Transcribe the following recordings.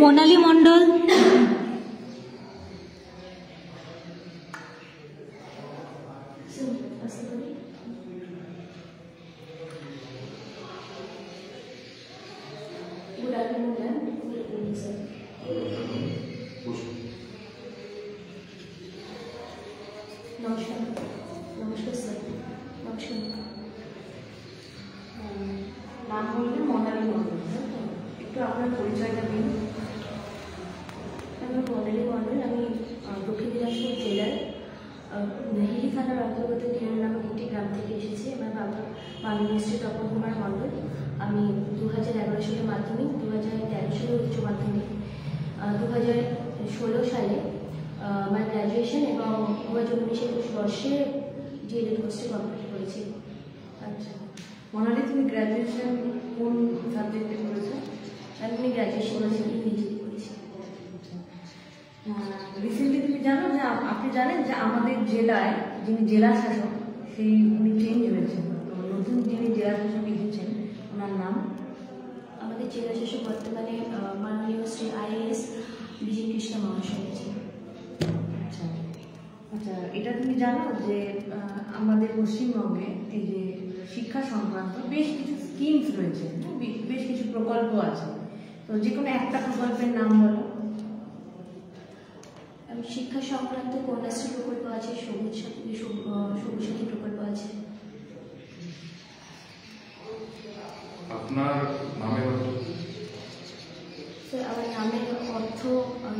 মোনালি মণ্ডল, Good afternoon, ma'am. Good evening, sir. নমস্কার, নমস্কার sir, নমস্কার। নাম বললেন মোনালি মণ্ডল, একটু আপনার পরিচয়টা দিন। আমি মোনালি মণ্ডল, আমি দক্ষিণ দিনাজপুর জেলার মেহেলি থানার অন্তর্গত কিরণ নামক একটি গ্রাম থেকে এসেছি। আমার বাবা মাননীয় শ্রী তপন কুমার মণ্ডল। আমি 2011 সালে মাধ্যমিক, 2013 সালে উচ্চ মাধ্যমিক, 2016 সালে আমার গ্র্যাজুয়েশন এবং 2019-21 বর্ষে ডিএলএড কোর্সটি কমপ্লিট করেছি। আচ্ছা মোনালি, তুমি গ্র্যাজুয়েশন কোন সাবজেক্টে করেছো? আমি গ্র্যাজুয়েশন ইংরেজিতে করেছি। রিসেন্টলি তুমি জানো যে আপনি জানেন যে আমাদের জেলায় যিনি জেলা শাসক সেই উনি চেঞ্জ হয়েছেন, তো নতুন যিনি জেলা শাসক এসেছেন ওনার নাম? আমাদের জেলা শাসক বর্তমানে মাননীয় শ্রী IAS বিজয় কৃষ্ণ মহাশয় আছেন। আচ্ছা আচ্ছা, এটা তুমি জানো যে আমাদের পশ্চিমবঙ্গে এই যে শিক্ষা সংক্রান্ত বেশ কিছু স্কিমস রয়েছে, বেশ কিছু প্রকল্প আছে, তো যে কোনো একটা প্রকল্পের নাম বলো। শিক্ষা সংক্রান্ত কন্যাশ্রী প্রকল্প আছে, সবুজ সাথী প্রকল্প আছে। আপনার নামের অর্থ? স্যার, আমার নামের অর্থ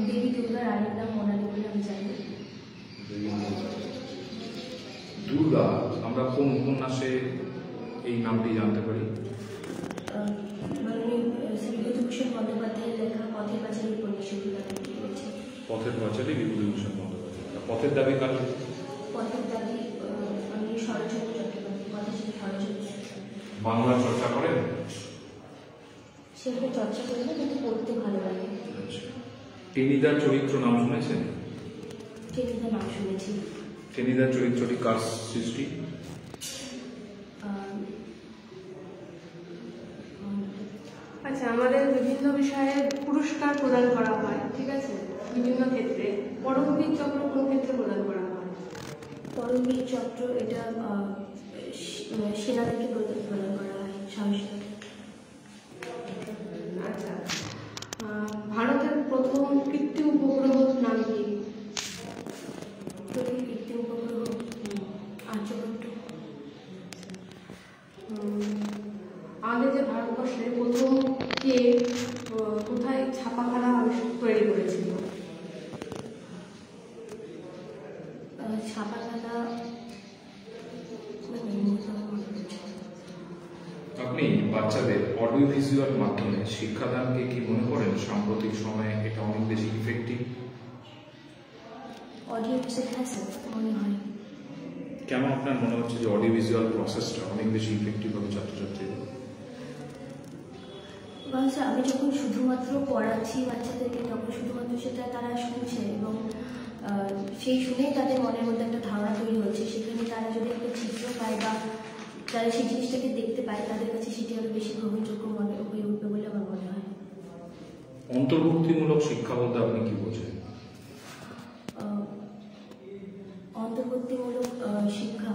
দেবী দুর্গার আরেক নাম মোনালি বলে আমি জানি। দুর্গা, আমরা কোন উপন্যাসে এই নামটি জানতে পারি? শ্রী বিভূতিভূষণ বন্দ্যোপাধ্যায়ের লেখা পথের পাঁচালী উপন্যাসে নামটি রয়েছে। পথের পাঁচালী, বিভূতিভূষণ বন্দ্যোপাধ্যায়। পথের দাবি কার? পথের দাবি আমি শরৎচন্দ্র চট্টোপাধ্যায়, কথাশিল্পী শরৎচন্দ্র। বাংলা চর্চা করেন? সেভাবে চর্চা করি না, কিন্তু পড়তে ভালো লাগে। টেনিদার চরিত্র নাম শুনেছেন? টেনিদার নাম শুনেছি। টেনিদার চরিত্রটি কার সৃষ্টি? আচ্ছা, আমাদের বিভিন্ন বিষয়ে পুরস্কার প্রদান করা হয়, ঠিক আছে, বিভিন্ন ক্ষেত্রে। পরমবীর চক্র কোন ক্ষেত্রে প্রদান করা হয়? পরমবীর চক্র এটা সেনাদেরকে প্রদান করা হয়, সাহসীকে। আচ্ছা, ভারতের প্রথম কৃত্রিম উপগ্রহ নাম কি? প্রথম কৃত্রিম উপগ্রহ আর্যভট্ট। আমাদের যে ভারতবর্ষে প্রথম কে কোথায় ছাপাখানা তৈরি করেছিল? ছাপাখানা আপনি বাচ্চাদের অডিও ভিজুয়াল মাধ্যমে শিক্ষাদানকে কি মনে করেন সাম্প্রতিক সময়ে এটা অনেক বেশি ইফেক্টিভ? অডিও ভিজুয়াল, হ্যাঁ স্যার, মনে হয়। কেন আপনার মনে হচ্ছে যে অডিও ভিজুয়াল প্রসেসটা অনেক বেশি ইফেক্টিভ হবে ছাত্রছাত্রীদের? স্যার, আমি যখন শুধুমাত্র পড়াচ্ছি বাচ্চাদেরকে, তখন শুধুমাত্র সেটা তারা শুনছে এবং সেই শুনেই তাদের মনের মধ্যে একটা ধারণা তৈরি হচ্ছে। সেখানে তারা যদি একটা চিত্র পায় বা তারা সেই জিনিসটাকে দেখতে পায়, তাদের কাছে সেটি আরো বেশি গ্রহণযোগ্য মনে হয়ে উঠবে বলে আমার মনে হয়। অন্তর্ভুক্তিমূলক শিক্ষা বলতে আপনি কি বোঝেন? অন্তর্ভুক্তিমূলক শিক্ষা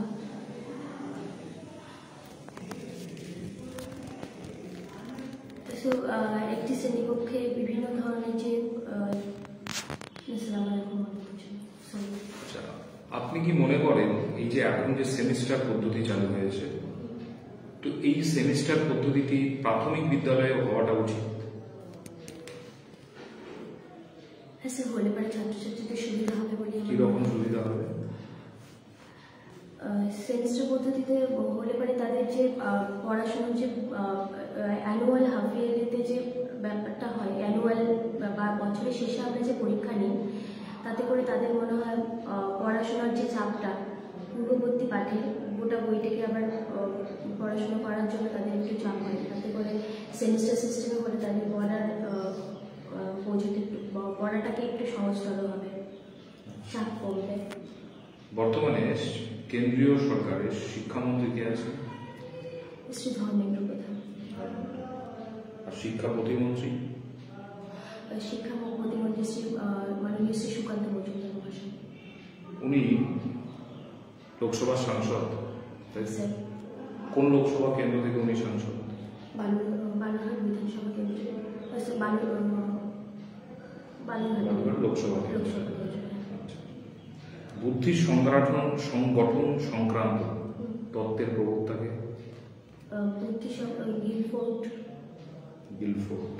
একটি শ্রেণীকক্ষে বিভিন্ন ধরনের যে আপনি কি মনে করেন এই যে এখন যে সেমিস্টার পদ্ধতি চালু হয়েছে, তো এই সেমিস্টার পদ্ধতিটি প্রাথমিক বিদ্যালয়ে হওয়াটা উচিত? হ্যাঁ স্যার, হলে পরে ছাত্রছাত্রীদের সুবিধা হবে বলে। কিরকম সুবিধা হবে? সেমিস্টার পদ্ধতিতে হলে পরে তাদের যে পড়াশোনার যে অ্যানুয়াল হাফ ইয়ারলিতে যে ব্যাপারটা হয়, অ্যানুয়াল বা বছরের শেষে আমরা যে পরীক্ষা নিই, তাতে করে তাদের মনে হয় পড়াশোনার যে চাপটা পূর্ববর্তী পাঠে গোটা বইটাকে আবার পড়াশোনা করার জন্য তাদের একটু চাপ হয়। তাতে করে সেমিস্টার সিস্টেমে হলে তাদের পড়াটাকে একটু সহজতর হবে, চাপ কমবে। বর্তমানে কেন্দ্রীয় সরকারের শিক্ষামন্ত্রী কে আছে? শ্রী ধর্মেন্দ্র প্রধান। আর শিক্ষা প্রতিমন্ত্রী? শিক্ষা প্রতিমন্ত্রী শ্রী মাননীয় শ্রী সুকান্ত মজুমদার মহাশয়। উনি লোকসভার সাংসদ, তাই তো? স্যার কোন লোকসভা কেন্দ্র থেকে উনি সাংসদ? বালুরঘাট বিধানসভা কেন্দ্র, বালুরঘাট লোকসভা কেন্দ্র। লোকসভা কেন্দ্র। আচ্ছা। বুদ্ধি সংগঠন সংক্রান্ত তত্ত্বের প্রবক্তাকে? বুদ্ধি গিলফোর্ড। গিলফোর্ড।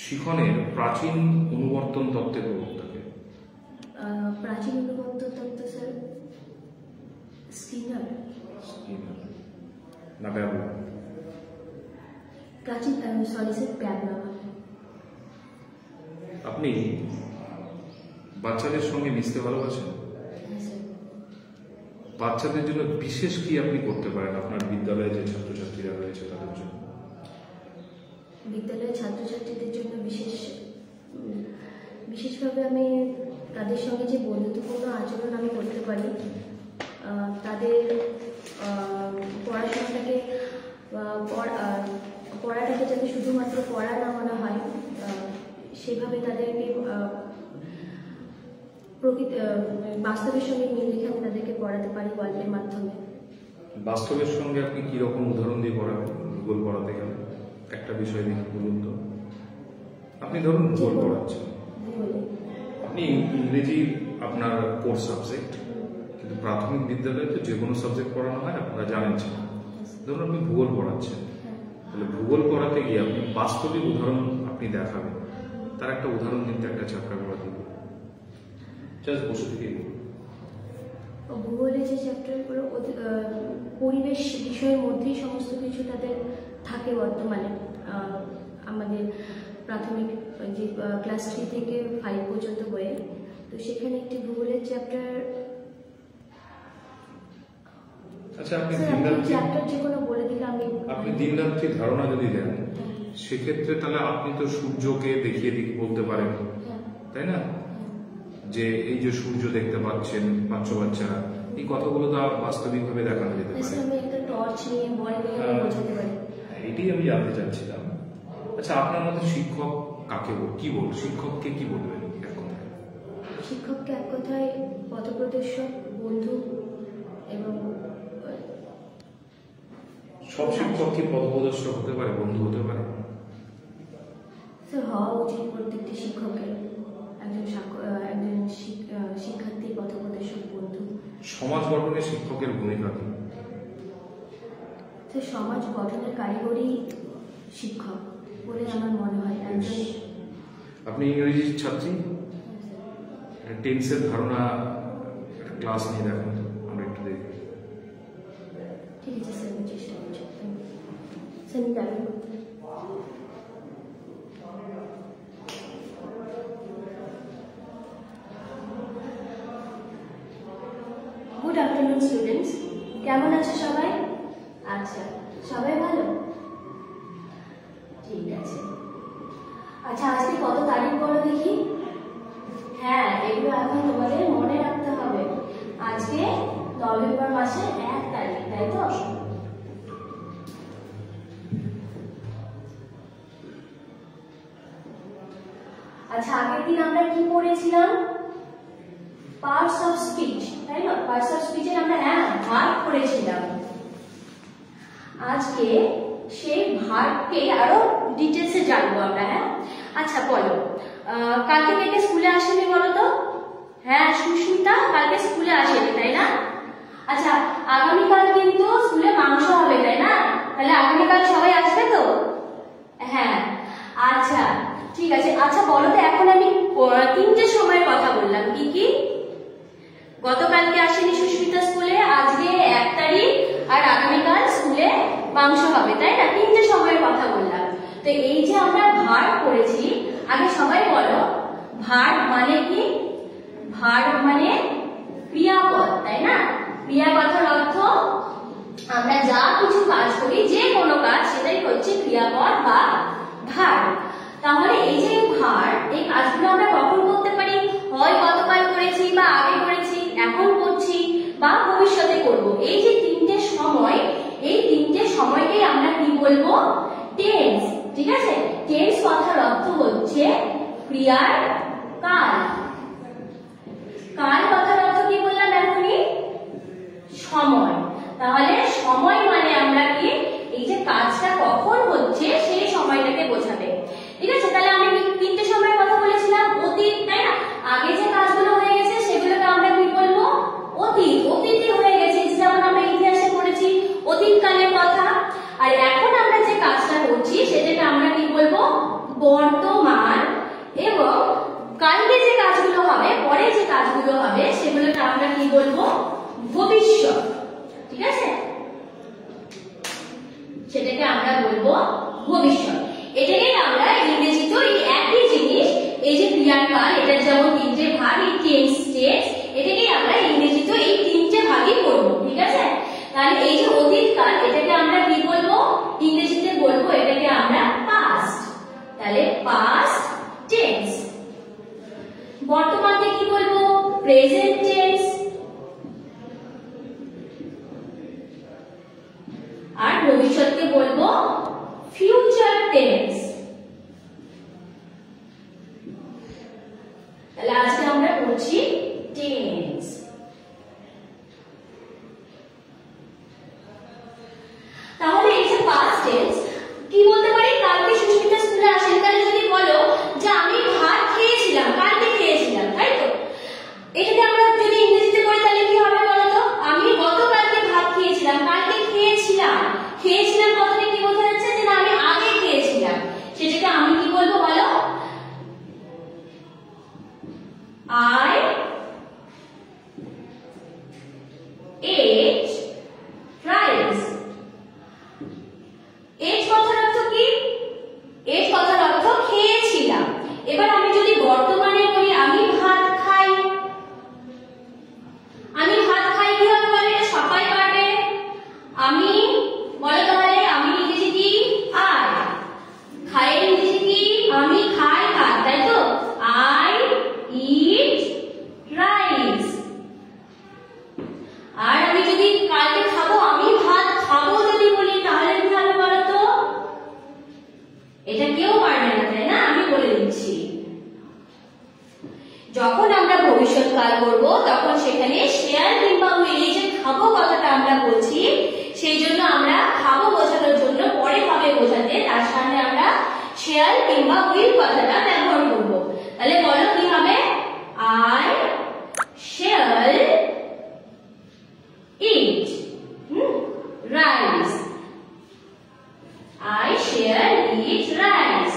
শিখনের প্রাচীন অনুবর্তন তত্ত্বের প্রবক্তাকে? প্রাচীন অনুবর্তন তত্ত্ব স্যার স্কিনার। স্কিনার না ব্যাবলা? প্রাচীন সরি স্যার ব্যাবলা। আপনি বাচ্চাদের সঙ্গে মিশতে ভালোবাসেন? হ্যাঁ স্যার। বাচ্চাদের জন্য বিশেষ কি আপনি করতে পারেন আপনার বিদ্যালয়ে যে ছাত্রছাত্রীরা রয়েছে তাদের জন্য? বিদ্যালয়ের ছাত্রছাত্রীদের জন্য বিশেষভাবে আমি তাদের সঙ্গে যে বন্ধুত্বপূর্ণ আচরণ আমি করতে পারি, তাদের পড়াশোনাটাকে পড়াটাকে যাতে শুধুমাত্র পড়া না মনে হয়, সেভাবে তাদেরকে বাস্তবের সঙ্গে মিল রেখে আমি তাদেরকে পড়াতে পারি গল্পের মাধ্যমে। বাস্তবের সঙ্গে আপনি কি রকম উদাহরণ দিয়ে পড়াবেন ভূগোল পড়াতে গেলে? একটা বিষয় দিয়ে বলুন তো। আপনি ধরুন ভূগোল পড়াচ্ছেন, আপনি ইংরেজি আপনার কোর সাবজেক্ট, কিন্তু প্রাথমিক বিদ্যালয়ে তো যে কোনো সাবজেক্ট পড়ানো হয়, আপনারা জানেন। ধরুন আপনি ভূগোল পড়াচ্ছেন, তাহলে ভূগোল পড়াতে গিয়ে আপনি বাস্তবিক উদাহরণ আপনি দেখাবেন। তার একটা উদাহরণ কিন্তু একটা চ্যাপ্টার পড়া দিব, জাস্ট বসে থেকে ভূগোলের যে চ্যাপ্টারগুলো পরিবেশ বিষয়ের মধ্যেই সমস্ত কিছু তাদের থাকে বর্তমানে। আমাদের প্রাথমিক যে ক্লাস 3 থেকে 5 পর্যন্ত বইয়ে, তো সেখানে একটি ভূগোলের চ্যাপ্টার। আচ্ছা, আপনি চ্যাপ্টার যে কোনো বলে দিলে আপনি দিনরাত্রি ধারণা যদি দেন, সেক্ষেত্রে তাহলে আপনি তো সূর্যকে দেখিয়ে বলতে পারেন, তাই না? যে এই যে সূর্য দেখতে পাচ্ছেন বাচ্চারা, এই কথাগুলো তো বাস্তবিকভাবে দেখানো যেতে পারে। আমি একটা টর্চ নিয়ে বল নিয়ে বোঝাতে পারি। এটাই আমি জানতে চাচ্ছিলাম। আচ্ছা, আপনার মধ্যে শিক্ষক কাকে শিক্ষককে কি বলবেন এক কথায়? শিক্ষককে এক কথায় পথপ্রদর্শক, বন্ধু। এবং সব শিক্ষক কি পথপ্রদর্শক হতে পারে, বন্ধু হতে পারে? স্যার, হওয়া উচিত প্রত্যেকটি শিক্ষকের একজন শিক্ষার্থী পথপ্রদর্শক, বন্ধু। সমাজ গঠনে শিক্ষকের ভূমিকা কি? স্যার, সমাজ গঠনের কারিগরি শিক্ষক বলে আমার মনে হয়। আপনি ইংরেজির ছাত্রী, টেন্সের ধারণা ক্লাস নিয়ে দেখেন তো, আমরা একটু দেখি। ঠিক আছে স্যার, আমি চেষ্টা করছি। স্যার, আমি দাবি করতে গুড আফটারনুন স্টুডেন্টস, কেমন আছে সবাই? আচ্ছা, সবাই ভালো? ঠিক আছে। আচ্ছা, আজকে কত তারিখ বলো দেখি? হ্যাঁ, এগুলো এখন তোমাদের মনে রাখতে হবে। আজকে নভেম্বর মাসের 1 তারিখ, তাই তো? আচ্ছা, আগের দিন আমরা কি পড়েছিলাম? পার্টস অফ স্পিচ, তাই না? পার্টস অফ স্পিচের আমরা ভার্ব পড়েছিলাম। আজকে সেই ভার্বকে আরো ডিটেলসে জানবো আমরা। আচ্ছা, বলো, কালকে কে স্কুলে আসেনি বলো তো? হ্যাঁ, সুস্মিতা কালকে স্কুলে আসেনি, তাই না? আচ্ছা, আগামীকাল কিন্তু স্কুলে মাংস হবে, তাই না? তাহলে আগামীকাল সবাই আসবে তো? হ্যাঁ, আচ্ছা ঠিক আছে। আচ্ছা বলো তো, এখন আমি 3টে সময়ের কথা বললাম, কি কি? গতকালকে আসেনি সুস্মিতা স্কুলে, আজকে 1 তারিখ, আর আগামীকাল স্কুলে মাংস হবে, তাই না? 3টে সময়ের কথা বললাম। তো এই যে আমরা ভার্ব পড়েছি, আগে সবাই বলো ভার্ব মানে কি? ভার্ব মানে ক্রিয়াপদ, তাই না? ক্রিয়া কথার অর্থ আমরা যা কিছু কাজ করি, যে কোনো কাজ, সেটাই হচ্ছে ক্রিয়াপদ বা ভার্ব। তাহলে এই যে ভার্ব, এই কাজগুলো আমরা কখন করতে পারি? হয় গতকাল করেছি, বা আগে করেছি, এখন করছি, বা ভবিষ্যতে করব। এই যে 3টে সময়, এই 3টে সময়কেই আমরা কি বলবো? টেন্স। ঠিক আছে? টেন্স কথার অর্থ হচ্ছে ক্রিয়ার কাল। কাল কথার অর্থ কি বললাম এখনই? সময়। তাহলে সময় মানে আমরা কি, এই যে কাজটা কখন হচ্ছে সেই সময়টাকে বোঝাবে। ঠিক আছে, তাহলে আমি তিনটে সময়ের কথা বলেছিলাম, অতীত, তাই না? আগে যে কাজগুলো হয়ে গেছে সেগুলোকে আমরা কি বলবো? অতীত। অতীতে হয়ে গেছে, যেমন আমরা ইতিহাসে পড়েছি অতীতকালের কথা। আর এখন আমরা যে কাজটা করছি সেটাকে আমরা কি বলবো? বর্তমান। এবং কালকে যে কাজগুলো হবে, পরে যে কাজগুলো হবে সেগুলোকে আমরা কি বলবো? ভবিষ্যৎ। ঠিক আছে, সেটাকে আমরা বলবো ভবিষ্যৎ। এটাকেই আমরা ইংরেজিতে এই একই জিনিস, এই যে ক্রিয়ার কাল, এটা যেমন তিনটে ভাগ, এই টেন্স স্টেজ, এটাকেই আমরা ইংরেজিতে এই তিনটে ভাগই করব। ঠিক আছে, তাহলে এই যে অতীত কাল, এটাকে আমরা কি বলবো? ইংরেজিতে বলবো এটাকে আমরা পাস্ট। তাহলে পাস্ট টেন্স। বর্তমানকে কি বলবো? Present tense. আর ভবিষ্যৎকে বলবো ফিউচার টেন্স। তাহলে আজকে আমরা পড়ছি টেন্স। তাহলে এই যে পাস্ট টেন্স কি বলতে পারি? কালকে সুস্মিতা স্কুলে আসেন, তাহলে যদি বলো যে আমি ভাত খেয়েছিলাম, কালকে খেয়েছিলাম, তাই তো? এটাকে আমরা যদি ইংরেজিতে বলি তাহলে কি হবে বলো তো? আমি গতকালকে ভাত খেয়েছিলাম, কালকে খেয়েছিলাম। খেয়েছিলাম কথাটা কি বোঝা যাচ্ছে? যে না, আমি আগে খেয়েছিলাম। সেটাকে আমি কি বলবো বলো? I ate rice. ate কথার অর্থ কি? ate কথার অর্থ খেয়েছিলাম। এবার আমি যদি বর্তমানে বলি আমি ভাত খাই, আমি ভাত খাই কি হবে বলে? সবাই পারবে। আমি বলো তাহলে, আমি ইংরেজি কি? আই। খায়ের ইংরেজি কি? আমি খাই ভাত, তাই তো? I eat rice. আর আমি যদি কালকে খাবো, আমি ভাত খাবো যদি বলি তাহলে কি হবে বলো তো? এটা কেউ পারবে না, তাই না? আমি বলে দিচ্ছি, যখন আমরা ভবিষ্যৎকাল করব তখন সেখানে শেয়ার কিংবা উইল, এই যে খাবো কথাটা আমরা বলছি, সেই জন্য আমরা খাবো বোঝানোর জন্য পরে হবে বোঝাতে তার সামনে আমরা শেয়ার কিংবা উইল কথাটা ব্যবহার করব। তাহলে বলো কি হবে? আই শেয়াল ইট রাইস। আই শেয়াল ইট রাইস।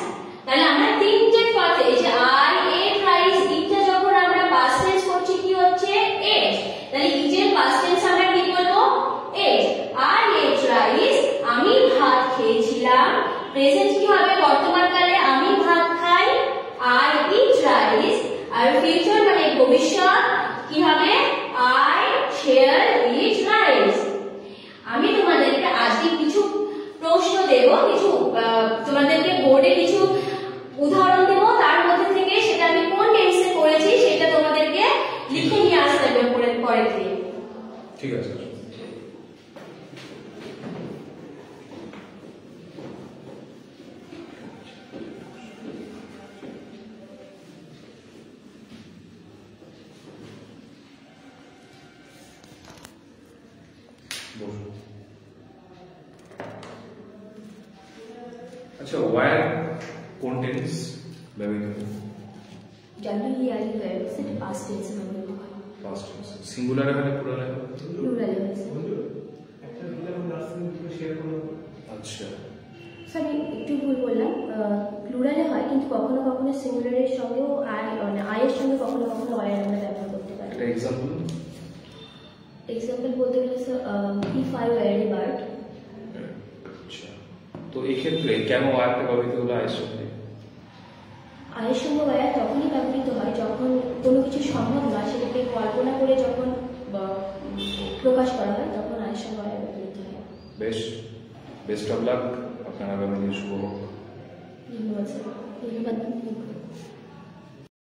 তাহলে আমরা তিনটে কথা, এই যে আই এট রাইস, ইটটা যখন আমরা পাস্ট টেন্স করছি কি হচ্ছে? এট। তাহলে ইটের পাস্ট টেন্স আমরা কি বলবো? এট। আই এট রাইস, আমি ভাত খেয়েছিলাম। প্রেজেন্ট কি হবে? বর্তমান কালে আমি ভাত খাই, আই ইট রাইস। আর ফিউচার মানে ভবিষ্যৎ কি হবে? I shall eat rice. আমি তোমাদেরকে আজকে কিছু প্রশ্ন দেব, কিছু তোমাদেরকে বোর্ডে কিছু উদাহরণ দেব, তার মধ্যে থেকে সেটা আমি কোন টেন্সে করেছি সেটা তোমাদেরকে লিখে নিয়ে আসতে হবে পরের দিন। ঠিক আছে। আচ্ছা, ওয়ার কোন টেন্স ব্যবহৃত হয়? WERE সেটা পাস্ট টেন্স ব্যবহৃত হয়। Past tense. সিঙ্গুলার এখানে প্লুরাল? প্লুরাল হয়েছে। আচ্ছা, স্যার আমি একটু ভুল বললাম, প্লুরালে হয় কিন্তু কখনো কখনো সিঙ্গুলারের সঙ্গেও আয়ের সঙ্গে কখনো কখনো ওয়ার আমরা ব্যবহার করতে পারি। এটা এক্সাম্পল? এক্সাম্পল বলতে গেলে sir, if I were a bird. আচ্ছা, তো এই ক্ষেত্রে কেন ওয়ারটা ব্যবহৃত হলো আয়ের সঙ্গে? আয়ের সঙ্গে ওয়্যার তখনই ব্যবহৃত হয় যখন কোনো কিছু সম্ভব নয়, সেটাকে কল্পনা করে যখন প্রকাশ করা হয় তখন আয়ের সঙ্গে ওয়্যার ব্যবহৃত হয়। বেস্ট অফ লাক, আপনার আগামী দিন শুভ হোক। ধন্যবাদ স্যার। ধন্যবাদ।